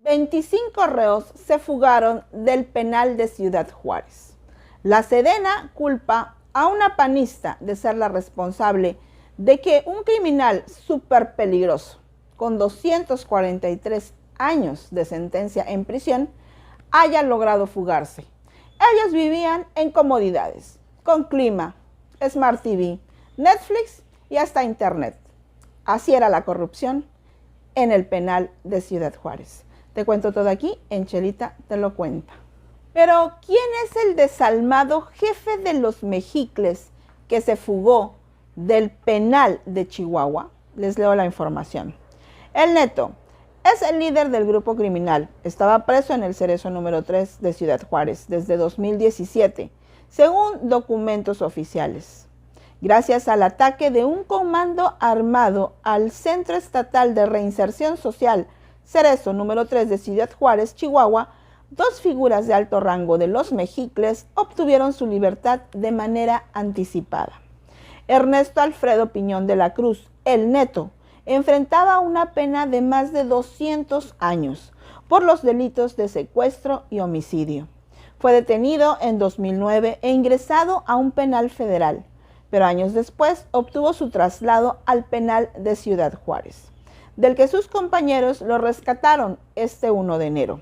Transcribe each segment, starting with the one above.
25 reos se fugaron del penal de Ciudad Juárez. La Sedena culpa a una panista de ser la responsable de que un criminal súper peligroso, con 243 años de sentencia en prisión, haya logrado fugarse. Ellos vivían en comodidades, con clima, Smart TV, Netflix y hasta Internet. Así era la corrupción en el penal de Ciudad Juárez. Te cuento todo aquí, en Chelita te lo cuenta. Pero, ¿quién es el desalmado jefe de los Mexicles que se fugó del penal de Chihuahua? Les leo la información. El Neto es el líder del grupo criminal. Estaba preso en el Cerezo número 3 de Ciudad Juárez desde 2017, según documentos oficiales. Gracias al ataque de un comando armado al Centro Estatal de Reinserción Social Cerezo número 3 de Ciudad Juárez, Chihuahua, dos figuras de alto rango de los Mexicles obtuvieron su libertad de manera anticipada. Ernesto Alfredo Piñón de la Cruz, el Neto, enfrentaba una pena de más de 200 años por los delitos de secuestro y homicidio. Fue detenido en 2009 e ingresado a un penal federal, pero años después obtuvo su traslado al penal de Ciudad Juárez, del que sus compañeros lo rescataron este 1 de enero.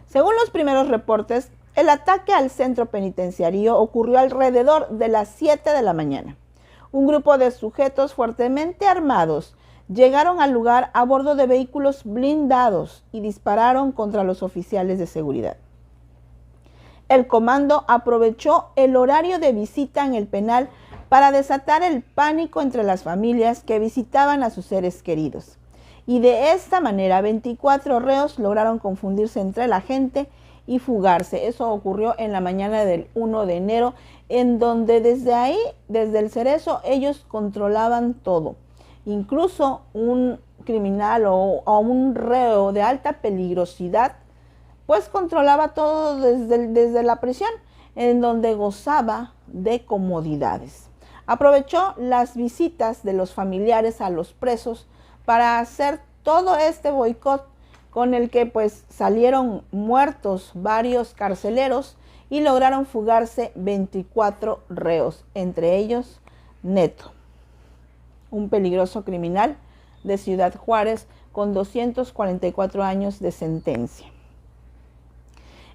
Según los primeros reportes, el ataque al centro penitenciario ocurrió alrededor de las 7 de la mañana. Un grupo de sujetos fuertemente armados llegaron al lugar a bordo de vehículos blindados y dispararon contra los oficiales de seguridad. El comando aprovechó el horario de visita en el penal para desatar el pánico entre las familias que visitaban a sus seres queridos. Y de esta manera 24 reos lograron confundirse entre la gente y fugarse. Eso ocurrió en la mañana del 1 de enero, en donde desde ahí, desde el Cerezo, ellos controlaban todo. Incluso un criminal o un reo de alta peligrosidad, pues controlaba todo desde la prisión, en donde gozaba de comodidades. Aprovechó las visitas de los familiares a los presos para hacer todo este boicot con el que pues salieron muertos varios carceleros y lograron fugarse 24 reos, entre ellos Neto, un peligroso criminal de Ciudad Juárez con 244 años de sentencia.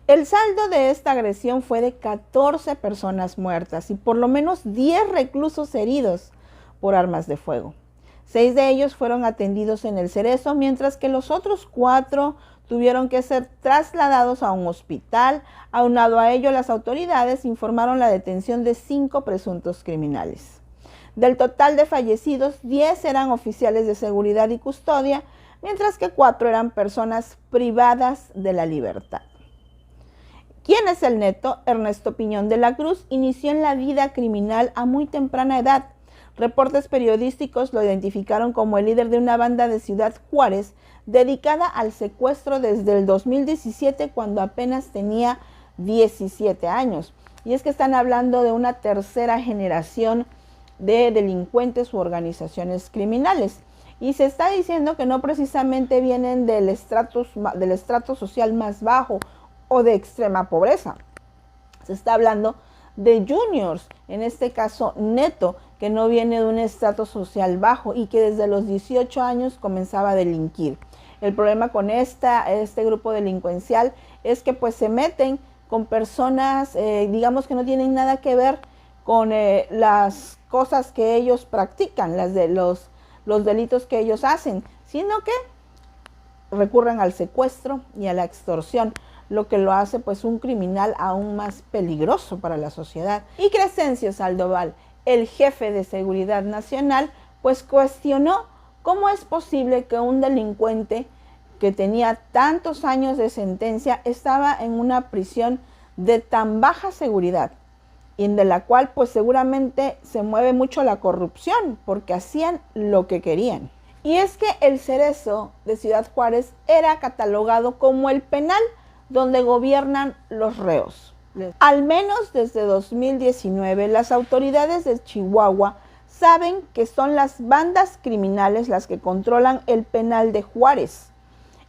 El saldo de esta agresión fue de 14 personas muertas y por lo menos 10 reclusos heridos por armas de fuego. 6 de ellos fueron atendidos en el Cerezo, mientras que los otros 4 tuvieron que ser trasladados a un hospital. Aunado a ello, las autoridades informaron la detención de 5 presuntos criminales. Del total de fallecidos, 10 eran oficiales de seguridad y custodia, mientras que 4 eran personas privadas de la libertad. ¿Quién es el Neto? Ernesto Piñón de la Cruz inició en la vida criminal a muy temprana edad. Reportes periodísticos lo identificaron como el líder de una banda de Ciudad Juárez dedicada al secuestro desde el 2017, cuando apenas tenía 17 años. Y es que están hablando de una tercera generación de delincuentes u organizaciones criminales. Y se está diciendo que no precisamente vienen del estrato social más bajo o de extrema pobreza. Se está hablando de juniors, en este caso Neto, que no viene de un estrato social bajo y que desde los 18 años comenzaba a delinquir. El problema con este grupo delincuencial es que pues se meten con personas, digamos, que no tienen nada que ver con las cosas que ellos practican, los delitos que ellos hacen, sino que recurren al secuestro y a la extorsión, lo que lo hace pues un criminal aún más peligroso para la sociedad. Y Crescencio Sandoval, el jefe de Seguridad Nacional, pues cuestionó cómo es posible que un delincuente que tenía tantos años de sentencia estaba en una prisión de tan baja seguridad y de la cual pues seguramente se mueve mucho la corrupción, porque hacían lo que querían. Y es que el Cerezo de Ciudad Juárez era catalogado como el penal donde gobiernan los reos. Al menos desde 2019, las autoridades de Chihuahua saben que son las bandas criminales las que controlan el penal de Juárez.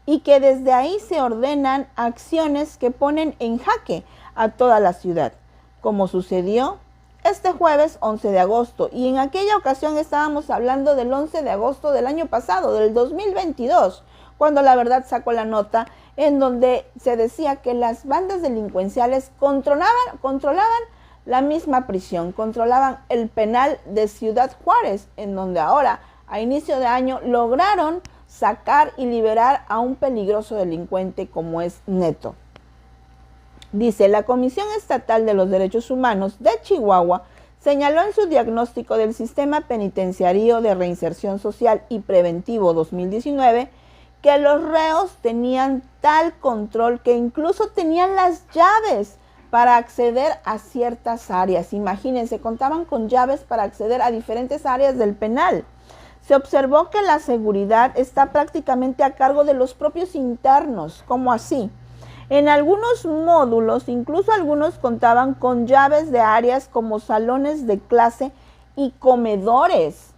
y que desde ahí se ordenan acciones que ponen en jaque a toda la ciudad, como sucedió este jueves 11 de agosto. Y en aquella ocasión estábamos hablando del 11 de agosto del año pasado, del 2022, cuando La Verdad sacó la nota en donde se decía que las bandas delincuenciales controlaban la misma prisión, controlaban el penal de Ciudad Juárez, en donde ahora, a inicio de año, lograron sacar y liberar a un peligroso delincuente como es Neto. Dice, la Comisión Estatal de los Derechos Humanos de Chihuahua señaló en su diagnóstico del Sistema Penitenciario de Reinserción Social y Preventivo 2019 que los reos tenían tal control que incluso tenían las llaves para acceder a ciertas áreas. Imagínense, contaban con llaves para acceder a diferentes áreas del penal. Se observó que la seguridad está prácticamente a cargo de los propios internos. ¿Cómo así? En algunos módulos, incluso algunos contaban con llaves de áreas como salones de clase y comedores.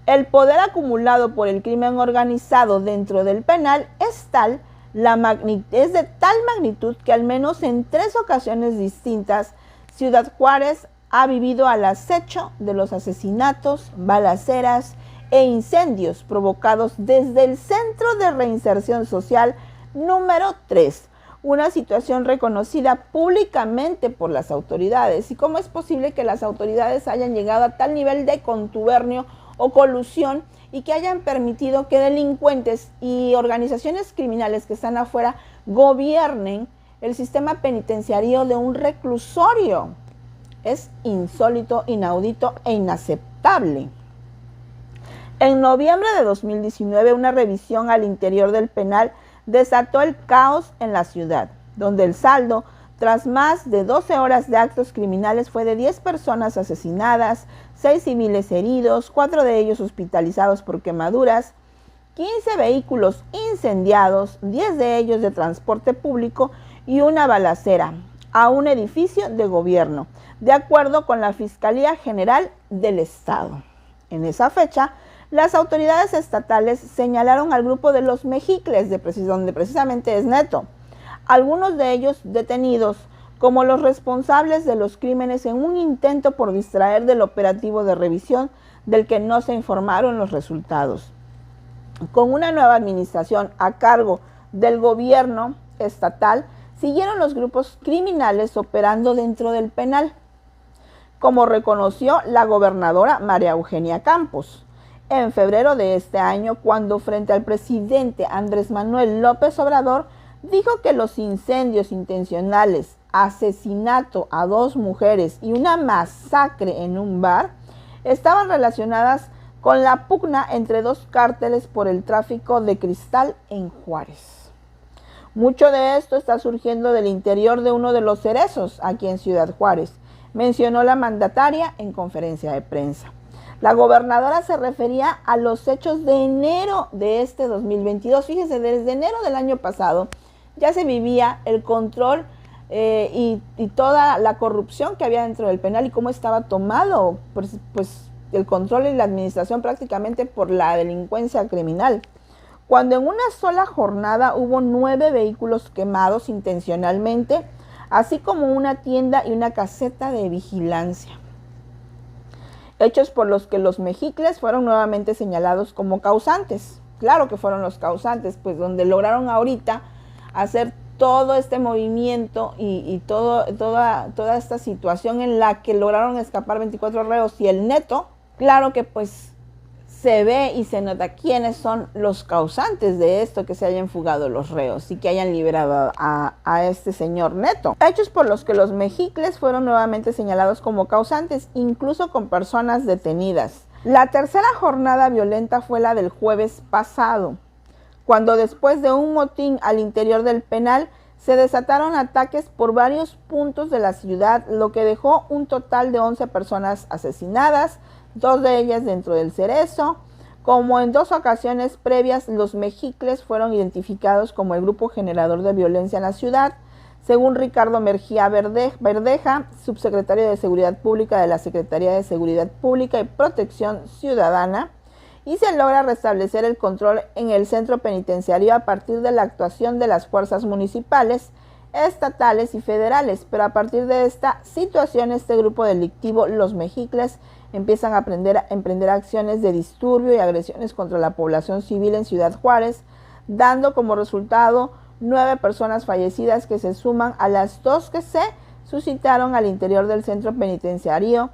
El poder acumulado por el crimen organizado dentro del penal es de tal magnitud que al menos en 3 ocasiones distintas, Ciudad Juárez ha vivido al acecho de los asesinatos, balaceras e incendios provocados desde el Centro de Reinserción Social número 3, una situación reconocida públicamente por las autoridades. ¿Y cómo es posible que las autoridades hayan llegado a tal nivel de contubernio o colusión y que hayan permitido que delincuentes y organizaciones criminales que están afuera gobiernen el sistema penitenciario de un reclusorio? Es insólito, inaudito e inaceptable. En noviembre de 2019, una revisión al interior del penal desató el caos en la ciudad, donde el saldo, tras más de 12 horas de actos criminales, fue de 10 personas asesinadas, 6 civiles heridos, 4 de ellos hospitalizados por quemaduras, 15 vehículos incendiados, 10 de ellos de transporte público y una balacera a un edificio de gobierno, de acuerdo con la Fiscalía General del Estado. En esa fecha, las autoridades estatales señalaron al grupo de los Mejicles, donde precisamente es Neto, algunos de ellos detenidos como los responsables de los crímenes en un intento por distraer del operativo de revisión del que no se informaron los resultados. Con una nueva administración a cargo del gobierno estatal, siguieron los grupos criminales operando dentro del penal, como reconoció la gobernadora María Eugenia Campos en febrero de este año, cuando frente al presidente Andrés Manuel López Obrador dijo que los incendios intencionales, asesinato a 2 mujeres y una masacre en un bar estaban relacionadas con la pugna entre 2 cárteles por el tráfico de cristal en Juárez. Mucho de esto está surgiendo del interior de uno de los cerezos aquí en Ciudad Juárez, mencionó la mandataria en conferencia de prensa. La gobernadora se refería a los hechos de enero de este 2022. Fíjense, desde enero del año pasado ya se vivía el control y toda la corrupción que había dentro del penal y cómo estaba tomado pues el control y la administración prácticamente por la delincuencia criminal. Cuando en una sola jornada hubo 9 vehículos quemados intencionalmente, así como una tienda y una caseta de vigilancia. Hechos por los que los Mejicles fueron nuevamente señalados como causantes. Claro que fueron los causantes, pues donde lograron ahorita hacer todo este movimiento y toda esta situación en la que lograron escapar 24 reos y el Neto. Claro que pues se ve y se nota quiénes son los causantes de esto, que se hayan fugado los reos y que hayan liberado a este señor Neto. Hechos por los que los Mejicles fueron nuevamente señalados como causantes, incluso con personas detenidas. La tercera jornada violenta fue la del jueves pasado, cuando después de un motín al interior del penal se desataron ataques por varios puntos de la ciudad, lo que dejó un total de 11 personas asesinadas, 2 de ellas dentro del cerezo. Como en 2 ocasiones previas, los Mejicles fueron identificados como el grupo generador de violencia en la ciudad, según Ricardo Mejía Verdeja, subsecretario de Seguridad Pública de la Secretaría de Seguridad Pública y Protección Ciudadana, y se logra restablecer el control en el centro penitenciario a partir de la actuación de las fuerzas municipales, estatales y federales. Pero a partir de esta situación, este grupo delictivo, los Mejicles, empiezan a emprender acciones de disturbio y agresiones contra la población civil en Ciudad Juárez, dando como resultado 9 personas fallecidas que se suman a las 2 que se suscitaron al interior del centro penitenciario,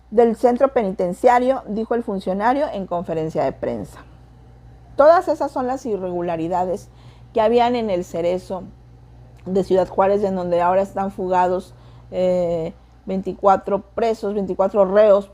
dijo el funcionario en conferencia de prensa. Todas esas son las irregularidades que habían en el Cerezo de Ciudad Juárez, en donde ahora están fugados 24 reos,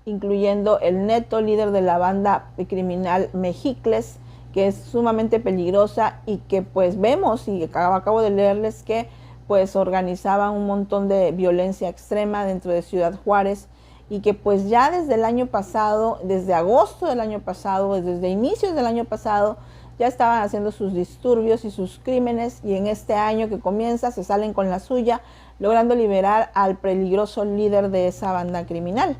incluyendo el Neto, líder de la banda criminal Mejicles, que es sumamente peligrosa y que pues vemos, y acabo de leerles que pues organizaban un montón de violencia extrema dentro de Ciudad Juárez, y que pues ya desde el año pasado, desde agosto del año pasado, desde inicios del año pasado, ya estaban haciendo sus disturbios y sus crímenes, y en este año que comienza se salen con la suya, logrando liberar al peligroso líder de esa banda criminal.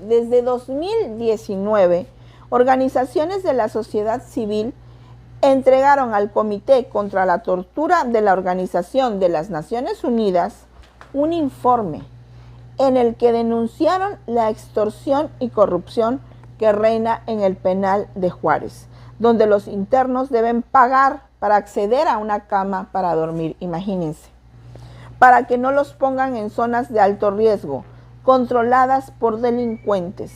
Desde 2019, organizaciones de la sociedad civil entregaron al Comité contra la Tortura de la Organización de las Naciones Unidas un informe en el que denunciaron la extorsión y corrupción que reina en el penal de Juárez, donde los internos deben pagar para acceder a una cama para dormir, imagínense, para que no los pongan en zonas de alto riesgo, controladas por delincuentes,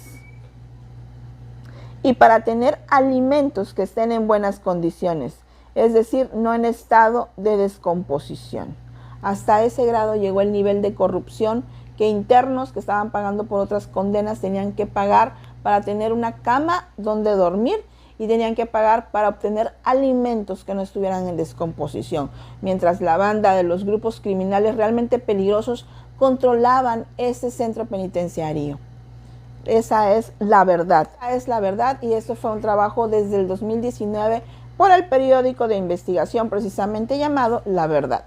y para tener alimentos que estén en buenas condiciones, es decir, no en estado de descomposición. Hasta ese grado llegó el nivel de corrupción que internos que estaban pagando por otras condenas tenían que pagar para tener una cama donde dormir, y tenían que pagar para obtener alimentos que no estuvieran en descomposición, mientras la banda de los grupos criminales realmente peligrosos controlaban ese centro penitenciario. Esa es la verdad. Esa es la verdad, y esto fue un trabajo desde el 2019 por el periódico de investigación precisamente llamado La Verdad.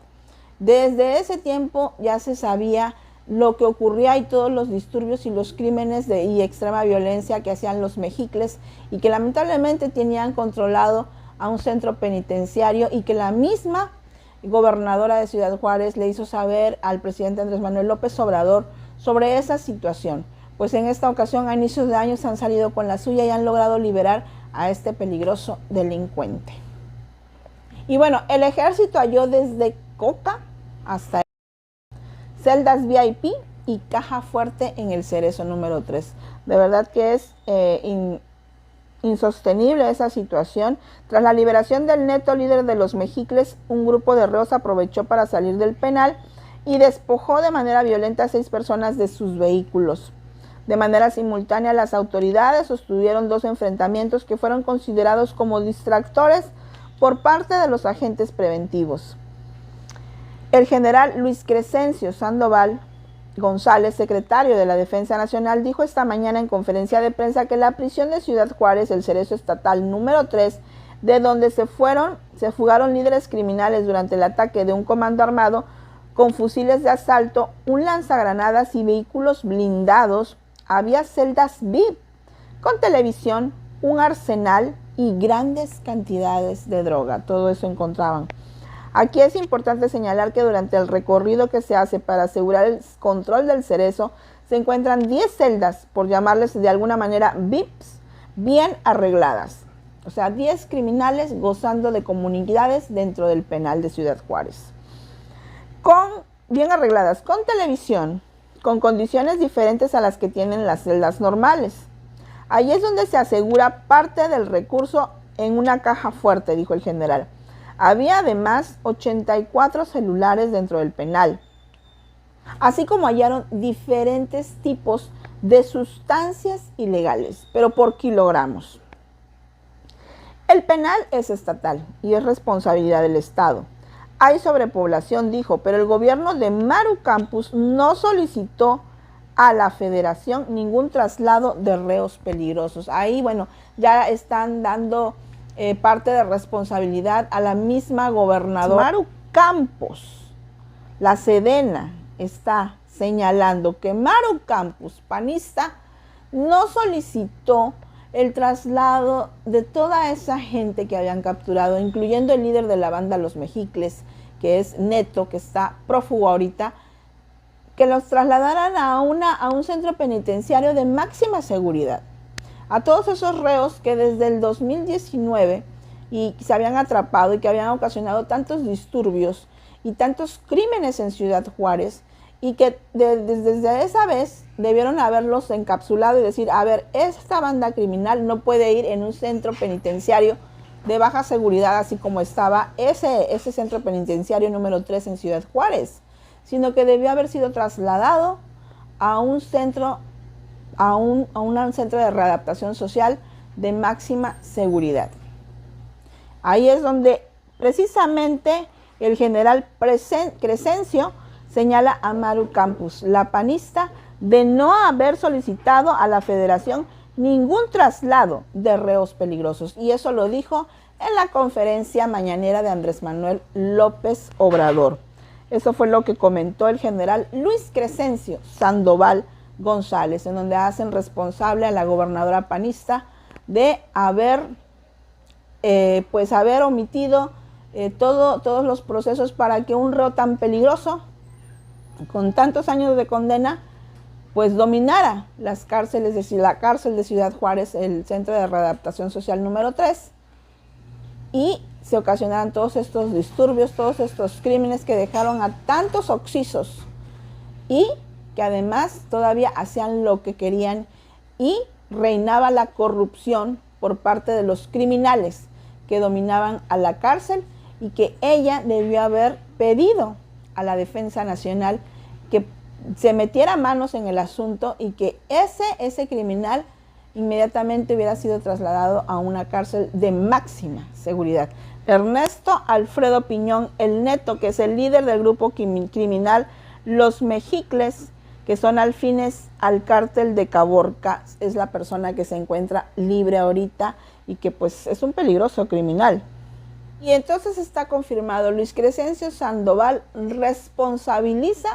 Desde ese tiempo ya se sabía lo que ocurría y todos los disturbios y los crímenes y extrema violencia que hacían los Mejicles, y que lamentablemente tenían controlado a un centro penitenciario, y que la misma gobernadora de Ciudad Juárez le hizo saber al presidente Andrés Manuel López Obrador sobre esa situación. Pues en esta ocasión, a inicios de año, se han salido con la suya y han logrado liberar a este peligroso delincuente. Y bueno, el ejército halló desde coca hasta celdas VIP y caja fuerte en el Cerezo número 3. De verdad que es insostenible esa situación. Tras la liberación del Neto, líder de los Mejicles, un grupo de reos aprovechó para salir del penal y despojó de manera violenta a 6 personas de sus vehículos. De manera simultánea, las autoridades sostuvieron 2 enfrentamientos que fueron considerados como distractores por parte de los agentes preventivos. El general Luis Crescencio Sandoval González, secretario de la Defensa Nacional, dijo esta mañana en conferencia de prensa que la prisión de Ciudad Juárez, el Cerezo estatal número 3, de donde se fugaron líderes criminales durante el ataque de un comando armado con fusiles de asalto, un lanzagranadas y vehículos blindados, había celdas VIP con televisión, un arsenal y grandes cantidades de droga. Todo eso encontraban. Aquí es importante señalar que durante el recorrido que se hace para asegurar el control del Cerezo, se encuentran 10 celdas, por llamarles de alguna manera VIPs, bien arregladas. O sea, 10 criminales gozando de comunidades dentro del penal de Ciudad Juárez. Bien arregladas, con televisión, con condiciones diferentes a las que tienen las celdas normales. Ahí es donde se asegura parte del recurso en una caja fuerte, dijo el general. Había además 84 celulares dentro del penal, así como hallaron diferentes tipos de sustancias ilegales, pero por kilogramos. El penal es estatal y es responsabilidad del Estado. Hay sobrepoblación, dijo, pero el gobierno de Maru Campos no solicitó a la Federación ningún traslado de reos peligrosos. Ahí, bueno, ya están dando parte de responsabilidad a la misma gobernadora. Maru Campos, la Sedena, está señalando que Maru Campos, panista, no solicitó el traslado de toda esa gente que habían capturado, incluyendo el líder de la banda Los Mexicles, que es Neto, que está prófugo ahorita, que los trasladaran a un centro penitenciario de máxima seguridad. A todos esos reos que desde el 2019 y se habían atrapado y que habían ocasionado tantos disturbios y tantos crímenes en Ciudad Juárez, y que desde esa vez debieron haberlos encapsulado y decir, a ver, esta banda criminal no puede ir en un centro penitenciario de baja seguridad, así como estaba ese centro penitenciario número 3 en Ciudad Juárez, sino que debió haber sido trasladado a un centro, a un centro de readaptación social de máxima seguridad. Ahí es donde precisamente el general Crescencio señala a Maru Campos, la panista, de no haber solicitado a la Federación ningún traslado de reos peligrosos. Y eso lo dijo en la conferencia mañanera de Andrés Manuel López Obrador. Eso fue lo que comentó el general Luis Crescencio Sandoval González, en donde hacen responsable a la gobernadora panista de haber omitido todos los procesos para que un reo tan peligroso, con tantos años de condena, pues dominara las cárceles, la cárcel de Ciudad Juárez, el Centro de Readaptación Social número 3, y se ocasionaran todos estos disturbios, todos estos crímenes que dejaron a tantos occisos y que además todavía hacían lo que querían, y reinaba la corrupción por parte de los criminales que dominaban a la cárcel, y que ella debió haber pedido a la Defensa Nacional que se metiera manos en el asunto y que ese criminal inmediatamente hubiera sido trasladado a una cárcel de máxima seguridad. Ernesto Alfredo Piñón, el Neto, que es el líder del grupo criminal Los Mexicles, que son afines al cártel de Caborca, es la persona que se encuentra libre ahorita y que pues es un peligroso criminal. Y entonces está confirmado, Luis Crescencio Sandoval responsabiliza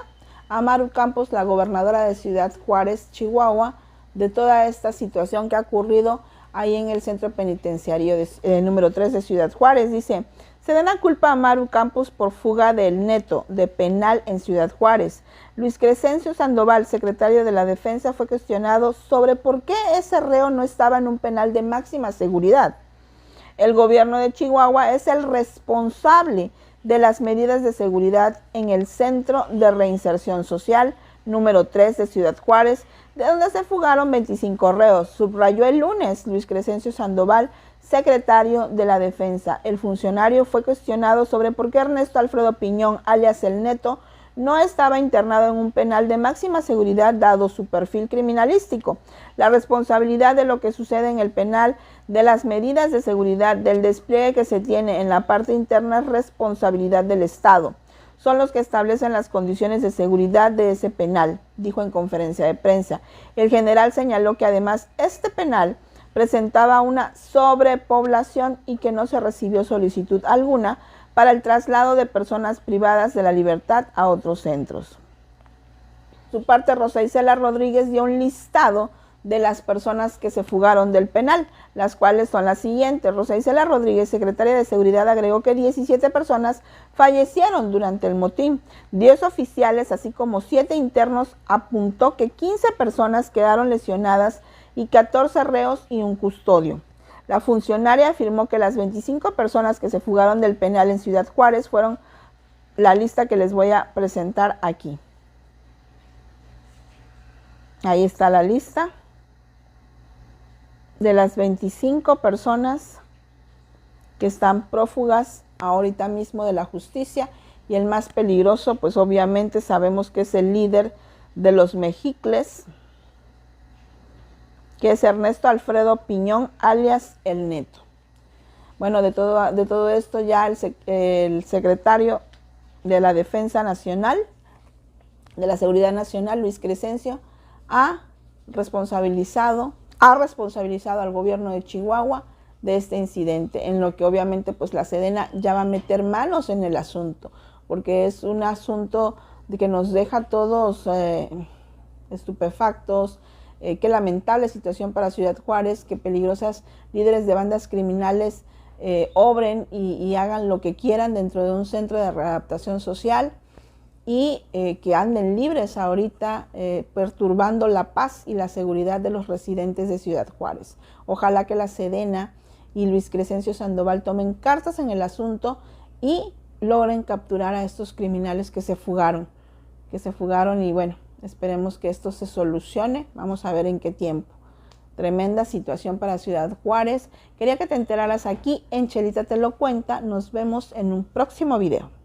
a Maru Campos, la gobernadora de Ciudad Juárez, Chihuahua, de toda esta situación que ha ocurrido ahí en el centro penitenciario número 3 de Ciudad Juárez. Dice, se da la culpa a Maru Campos por fuga del Neto de penal en Ciudad Juárez. Luis Crescencio Sandoval, secretario de la Defensa, fue cuestionado sobre por qué ese reo no estaba en un penal de máxima seguridad. El gobierno de Chihuahua es el responsable de las medidas de seguridad en el Centro de Reinserción Social número 3 de Ciudad Juárez, de donde se fugaron 25 reos, subrayó el lunes Luis Crescencio Sandoval, secretario de la Defensa. El funcionario fue cuestionado sobre por qué Ernesto Alfredo Piñón, alias El Neto, no estaba internado en un penal de máxima seguridad dado su perfil criminalístico. La responsabilidad de lo que sucede en el penal, de las medidas de seguridad, del despliegue que se tiene en la parte interna es responsabilidad del Estado. Son los que establecen las condiciones de seguridad de ese penal, dijo en conferencia de prensa. El general señaló que además este penal presentaba una sobrepoblación y que no se recibió solicitud alguna para el traslado de personas privadas de la libertad a otros centros. Su parte, Rosa Isela Rodríguez dio un listado de las personas que se fugaron del penal, las cuales son las siguientes. Rosa Isela Rodríguez, secretaria de Seguridad, agregó que 17 personas fallecieron durante el motín, 10 oficiales, así como 7 internos. Apuntó que 15 personas quedaron lesionadas y 14 reos y un custodio. La funcionaria afirmó que las 25 personas que se fugaron del penal en Ciudad Juárez fueron la lista que les voy a presentar aquí. Ahí está la lista de las 25 personas que están prófugas ahorita mismo de la justicia, y el más peligroso, pues obviamente sabemos que es el líder de los Mexicles, que es Ernesto Alfredo Piñón, alias El Neto. Bueno, de todo esto ya el secretario de la Defensa Nacional, de la Seguridad Nacional, Luis Crescencio, ha responsabilizado al gobierno de Chihuahua de este incidente, en lo que obviamente pues la Sedena ya va a meter manos en el asunto, porque es un asunto de que nos deja todos estupefactos, Qué lamentable situación para Ciudad Juárez, que peligrosas líderes de bandas criminales obren y hagan lo que quieran dentro de un centro de readaptación social y que anden libres ahorita perturbando la paz y la seguridad de los residentes de Ciudad Juárez. Ojalá que la Sedena y Luis Crescencio Sandoval tomen cartas en el asunto y logren capturar a estos criminales que se fugaron y bueno, esperemos que esto se solucione. Vamos a ver en qué tiempo. Tremenda situación para Ciudad Juárez. Quería que te enteraras aquí en Chelita Te Lo Cuenta. Nos vemos en un próximo video.